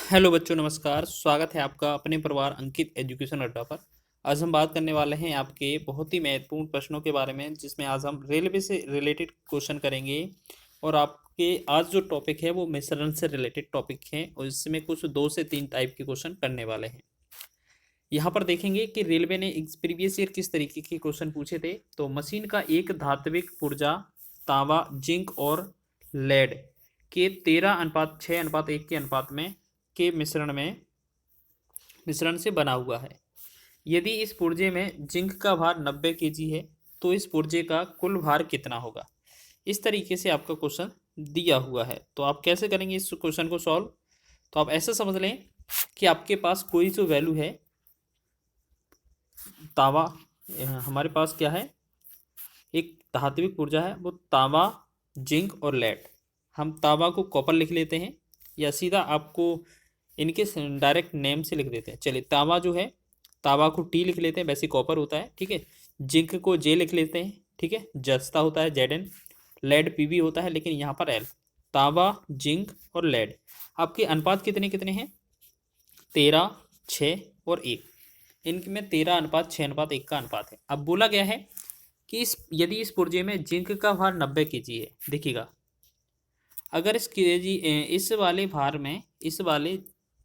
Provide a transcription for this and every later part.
Hello बच्चों, नमस्कार। स्वागत है आपका अपने परिवार अंकित एजुकेशन अड्डा पर। आज हम बात करने वाले हैं आपके बहुत ही महत्वपूर्ण प्रश्नों के बारे में, जिसमें आज हम रेलवे से रिलेटेड क्वेश्चन करेंगे। और आपके आज जो टॉपिक है वो मिश्रण से रिलेटेड टॉपिक है, और इसमें कुछ 2 से 3 टाइप के क्वेश्चन करने वाले हैं। यहाँ पर देखेंगे कि रेलवे ने प्रीवियस ईयर किस तरीके के क्वेश्चन पूछे थे। तो मशीन का एक धात्विक पुर्जा तांबा, जिंक और लेड के 13:6:1 के अनुपात में के मिश्रण से बना हुआ है। यदि इस पुर्जे में जिंक का भार 90 केजी है तो इस पुर्जे का कुल भार कितना होगा। इस तरीके से आपका क्वेश्चन दिया हुआ है। तो आप कैसे करेंगे इस क्वेश्चन को सॉल्व। तो आप ऐसे समझ लें कि आपके पास कोई जो वैल्यू है तांबा, हमारे पास क्या है, एक धात्विक पुर्जा है, वो तांबा, जिंक और लेड। हम तांबा को कॉपर लिख लेते हैं, या सीधा आपको इनके डायरेक्ट नेम से लिख देते हैं। चलिए, तांबा जो है, तांबा को टी लिख लेते हैं, वैसे कॉपर होता है, ठीक है। जिंक को जे लिख लेते हैं, ठीक है, जस्ता होता है जेड एन। लेड पीबी होता है, लेकिन यहाँ पर एल। तांबा, जिंक और लेड, आपके अनुपात कितने कितने हैं? 13, 6 और 1। इनमें 13:6:1 का अनुपात है। अब बोला गया है कि यदि इस पुर्जे में जिंक का भार 90 केजी है, देखिएगा, अगर इस वाले भार में, इस वाले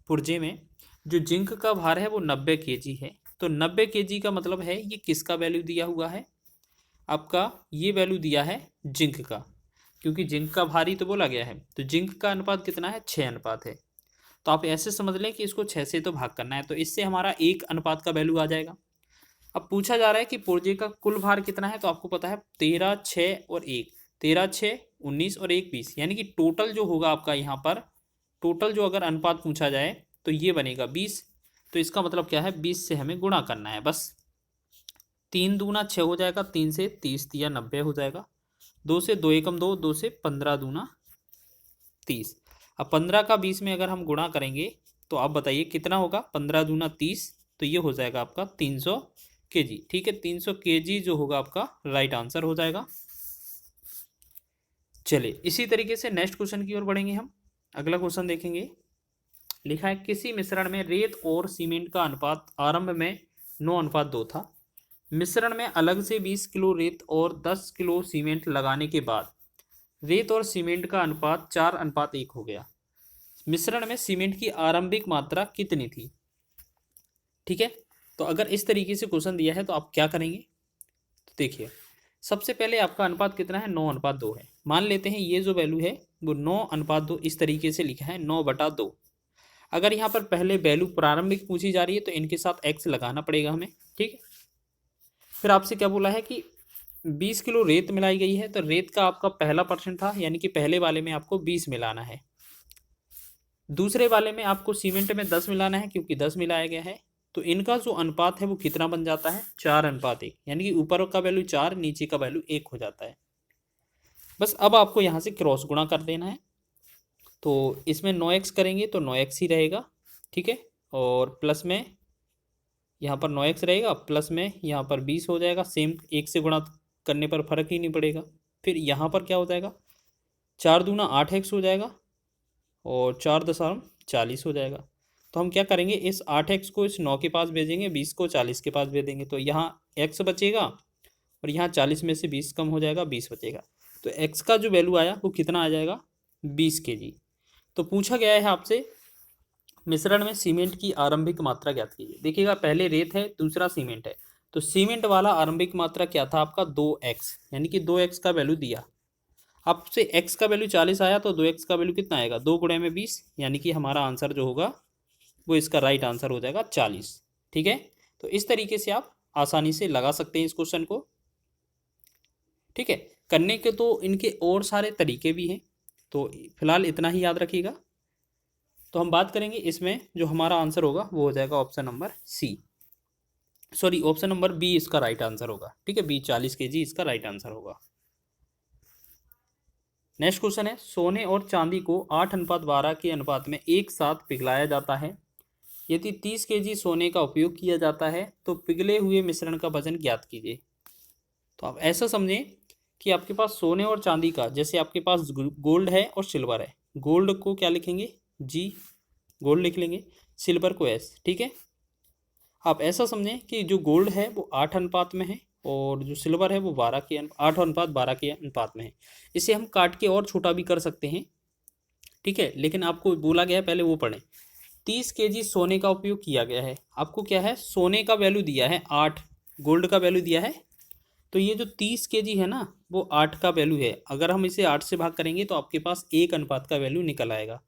पुर्जे में जो जिंक का भार है वो 90 केजी है, तो 90 केजी का मतलब है ये किसका वैल्यू दिया हुआ है? आपका ये वैल्यू दिया है जिंक का, क्योंकि जिंक का भार ही तो बोला गया है। तो जिंक का अनुपात कितना है? 6 अनुपात है। तो आप ऐसे समझ लें कि इसको 6 से तो भाग करना है, तो इससे हमारा 1 अनुपात का वैल्यू आ जाएगा। अब पूछा जा रहा है कि पुर्जे का कुल भार कितना है, तो आपको पता है 13, 6 और 1। 13, 6, 19 और 1, 20, यानी कि टोटल जो होगा आपका यहाँ पर, टोटल जो अगर अनुपात पूछा जाए तो ये बनेगा 20। तो इसका मतलब क्या है, 20 से हमें गुणा करना है बस। 3 दूना 6 हो जाएगा, 3 से 30 या 90 हो जाएगा। 2 से 2 एकम 2, 2 से 15 दूना 30। अब 15 का 20 में अगर हम गुणा करेंगे तो आप बताइए कितना होगा? 15 दूना 30, तो ये हो जाएगा आपका 300 केजी। ठीक है, 300 केजी जो होगा आपका राइट आंसर हो जाएगा। चलिए, इसी तरीके से नेक्स्ट क्वेश्चन की ओर बढ़ेंगे हम। अगला क्वेश्चन देखेंगे। लिखा है किसी मिश्रण में रेत और सीमेंट का अनुपात आरंभ में 9:2 था। मिश्रण में अलग से 20 किलो रेत और 10 किलो सीमेंट लगाने के बाद रेत और सीमेंट का अनुपात 4:1 हो गया। मिश्रण में सीमेंट की आरंभिक मात्रा कितनी थी? ठीक है, तो अगर इस तरीके से क्वेश्चन दिया है तो आप क्या करेंगे? तो देखिए, सबसे पहले आपका अनुपात कितना है? 9:2 है। मान लेते हैं ये जो वैल्यू है वो 9:2 इस तरीके से लिखा है, 9/2। अगर यहाँ पर पहले वैल्यू प्रारंभिक पूछी जा रही है तो इनके साथ एक्स लगाना पड़ेगा हमें, ठीक है। फिर आपसे क्या बोला है कि 20 किलो रेत मिलाई गई है, तो रेत का आपका पहला परसेंट था, यानी कि पहले वाले में आपको 20 मिलाना है। दूसरे वाले में आपको सीमेंट में 10 मिलाना है, क्योंकि 10 मिलाया गया है। तो इनका जो अनुपात है वो कितना बन जाता है? 4:1, यानी कि ऊपर का वैल्यू 4, नीचे का वैल्यू 1 हो जाता है। बस अब आपको यहाँ से क्रॉस गुणा कर देना है। तो इसमें 9x करेंगे तो 9x ही रहेगा, ठीक है। और प्लस में यहाँ पर 9x रहेगा, प्लस में यहाँ पर 20 हो जाएगा। सेम 1 से गुणा करने पर फर्क ही नहीं पड़ेगा। फिर यहाँ पर क्या हो जाएगा? 4 दूना 8x हो जाएगा, और 4×40 हो जाएगा। तो हम क्या करेंगे, इस 8x को इस 9 के पास भेजेंगे, 20 को 40 के पास भेज देंगे, तो यहाँ x बचेगा, और यहाँ 40 में से 20 कम हो जाएगा, 20 बचेगा। तो x का जो वैल्यू आया वो कितना आ जाएगा? 20 केजी। तो पूछा गया है आपसे मिश्रण में सीमेंट की आरंभिक मात्रा ज्ञात कीजिए। देखिएगा, पहले रेत है, दूसरा सीमेंट है, तो सीमेंट वाला आरंभिक मात्रा क्या था आपका? 2x, यानी कि 2x का वैल्यू दिया। आपसे x का वैल्यू 40 आया, तो 2x का वैल्यू कितना आएगा? 2 गुणे में 20, यानी कि हमारा आंसर जो होगा वो इसका राइट आंसर हो जाएगा 40। ठीक है, तो इस तरीके से आप आसानी से लगा सकते हैं इस क्वेश्चन को। ठीक है, करने के तो इनके और सारे तरीके भी हैं, तो फिलहाल इतना ही याद रखिएगा। तो हम बात करेंगे इसमें, जो हमारा आंसर होगा वो हो जाएगा option number C, sorry option number B इसका राइट आंसर होगा। ठीक है, बी 40 केजी इसका राइट आंसर होगा। नेक्स्ट क्वेश्चन है, सोने और चांदी को 8:12 के अनुपात में एक साथ पिघलाया जाता है। यदि 30 केजी सोने का उपयोग किया जाता है तो पिघले हुए मिश्रण का वजन ज्ञात कीजिए। तो आप ऐसा समझें कि आपके पास सोने और चांदी का, जैसे आपके पास गोल्ड है और सिल्वर है, गोल्ड को क्या लिखेंगे? जी, गोल्ड लिख लेंगे, सिल्वर को एस। ठीक है, आप ऐसा समझें कि जो गोल्ड है वो 8 अनुपात में है और जो सिल्वर है वो 8 अनुपात 12 के अनुपात में है। इसे हम काट के और छोटा भी कर सकते हैं। ठीक है, लेकिन आपको बोला गया है पहले वो पढ़ें। 30 केजी सोने का उपयोग किया गया है। आपको क्या है, सोने का वैल्यू दिया है 8, गोल्ड का वैल्यू दिया है, तो ये जो 30 केजी है ना वो 8 का वैल्यू है। अगर हम इसे 8 से भाग करेंगे तो आपके पास 1 अनुपात का वैल्यू निकल आएगा।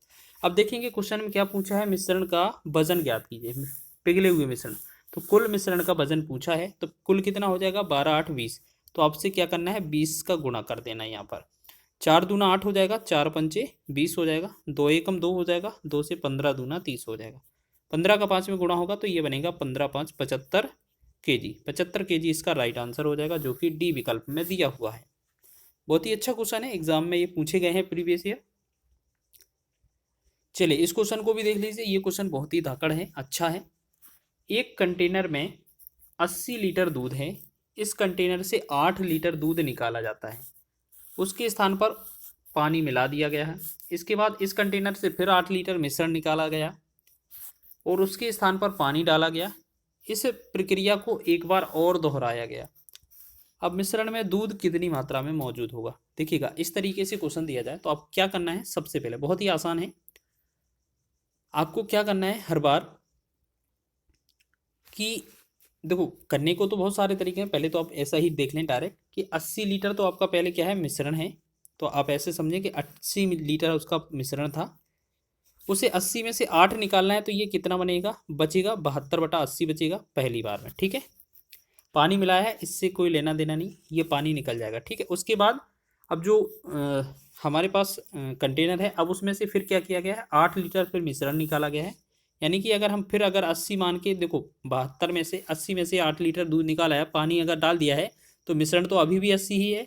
अब देखेंगे क्वेश्चन में क्या पूछा है, मिश्रण का वजन ज्ञात कीजिए, पिघले हुए मिश्रण। तो कुल मिश्रण का वजन पूछा है, तो कुल कितना हो जाएगा, 12 8 20। तो आपसे क्या करना है, 20 का गुणा कर देना है यहाँ पर। 4 दूना 8 हो जाएगा, 4 पंचे 20 हो जाएगा, 2 एकम 2 हो जाएगा, 2 से 15 दूना 30 हो जाएगा। 15 का 5 में गुणा होगा तो ये बनेगा 15 5 75 केजी। 75 केजी इसका राइट आंसर हो जाएगा, जो कि डी विकल्प में दिया हुआ है। बहुत ही अच्छा क्वेश्चन है, एग्जाम में ये पूछे गए हैं प्रीवियस ईयर। चलिए इस क्वेश्चन को भी देख लीजिए, ये क्वेश्चन बहुत ही धाकड़ है, अच्छा है। एक कंटेनर में 80 लीटर दूध है। इस कंटेनर से 8 लीटर दूध निकाला जाता है। उसके स्थान पर पानी मिला दिया गया है। इसके बाद इस कंटेनर से फिर 8 लीटर मिश्रण निकाला गया और उसके स्थान पर पानी डाला गया। इस प्रक्रिया को एक बार और दोहराया गया। अब मिश्रण में दूध कितनी मात्रा में मौजूद होगा। देखिएगा, इस तरीके से क्वेश्चन दिया जाए तो आप क्या करना है, सबसे पहले बहुत ही आसान है, आपको क्या करना है हर बार कि देखो, करने को तो बहुत सारे तरीके हैं। पहले तो आप ऐसा ही देख लें डायरेक्ट कि 80 लीटर तो आपका पहले क्या है, मिश्रण है। तो आप ऐसे समझें कि 80 लीटर उसका मिश्रण था, उसे 80 में से 8 निकालना है, तो ये कितना बनेगा, बचेगा 72/80 बचेगा पहली बार में। ठीक है, पानी मिलाया है, इससे कोई लेना देना नहीं, ये पानी निकल जाएगा। ठीक है, उसके बाद अब जो हमारे पास कंटेनर है, अब उसमें से फिर क्या किया गया है, 8 लीटर फिर मिश्रण निकाला गया है। यानी कि अगर हम फिर अगर 80 मान के देखो, 72 में से 80 में से 8 लीटर दूध निकाला है, पानी अगर डाल दिया है तो मिश्रण तो अभी भी 80 ही है।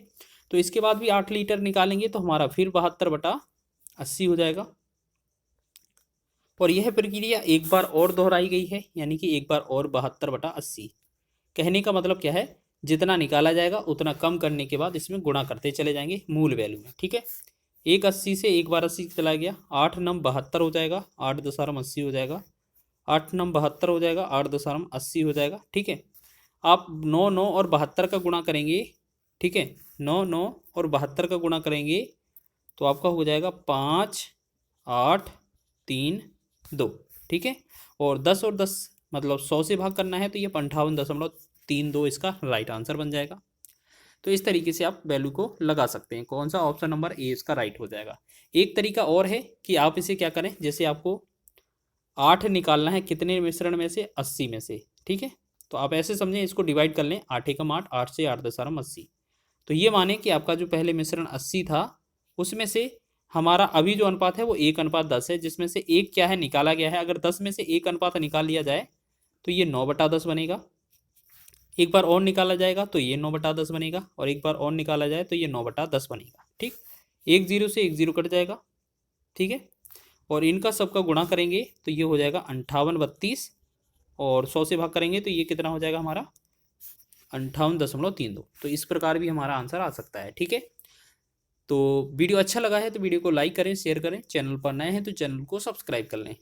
तो इसके बाद भी 8 लीटर निकालेंगे तो हमारा फिर 72/80 हो जाएगा। और यह प्रक्रिया एक बार और दोहराई गई है, यानी कि एक बार और 72/80। कहने का मतलब क्या है, जितना निकाला जाएगा उतना कम करने के बाद इसमें गुणा करते चले जाएंगे मूल वैल्यू में। ठीक है, एक 80 से एक बार 80 चला गया, 8 9 72 हो जाएगा, 8 दशमलव 80 हो जाएगा, 8 9 72 हो जाएगा, 8 दशमलव 80 हो जाएगा। ठीक है, आप 9 9 और 72 का गुणा करेंगे। ठीक है, 9 9 और 72 का गुणा करेंगे तो आपका हो जाएगा 5 8 3 2। ठीक है, और 10 और 10 मतलब 100 से भाग करना है तो ये 58.32 इसका राइट आंसर बन जाएगा। तो इस तरीके से आप वैल्यू को लगा सकते हैं। कौन सा, ऑप्शन नंबर ए इसका राइट हो जाएगा। एक तरीका और है कि आप इसे क्या करें, जैसे आपको 8 निकालना है कितने मिश्रण में से, 80 में से। ठीक है, तो आप ऐसे समझें, इसको डिवाइड कर लें, 8 एकम 8, 8 से 8 दशमलव 80। तो ये माने कि आपका जो पहले मिश्रण 80 था उसमें से हमारा अभी जो अनुपात है वो 1/10 है, जिसमें से एक क्या है, निकाला गया है। अगर 10 में से 1 अनुपात निकाल लिया जाए तो ये 9/10 बनेगा। एक बार और निकाला जाएगा तो ये 9/10 बनेगा, और एक बार और निकाला जाए तो ये 9/10 बनेगा। ठीक, एक जीरो से एक जीरो कट जाएगा। ठीक है, और इनका सबका गुणा करेंगे तो ये हो जाएगा 58/32, और 100 से भाग करेंगे तो ये कितना हो जाएगा हमारा, 58.32। तो इस प्रकार भी हमारा आंसर आ सकता है। ठीक है, तो वीडियो अच्छा लगा है तो वीडियो को लाइक करें, शेयर करें, चैनल पर नए हैं तो चैनल को सब्सक्राइब कर लें।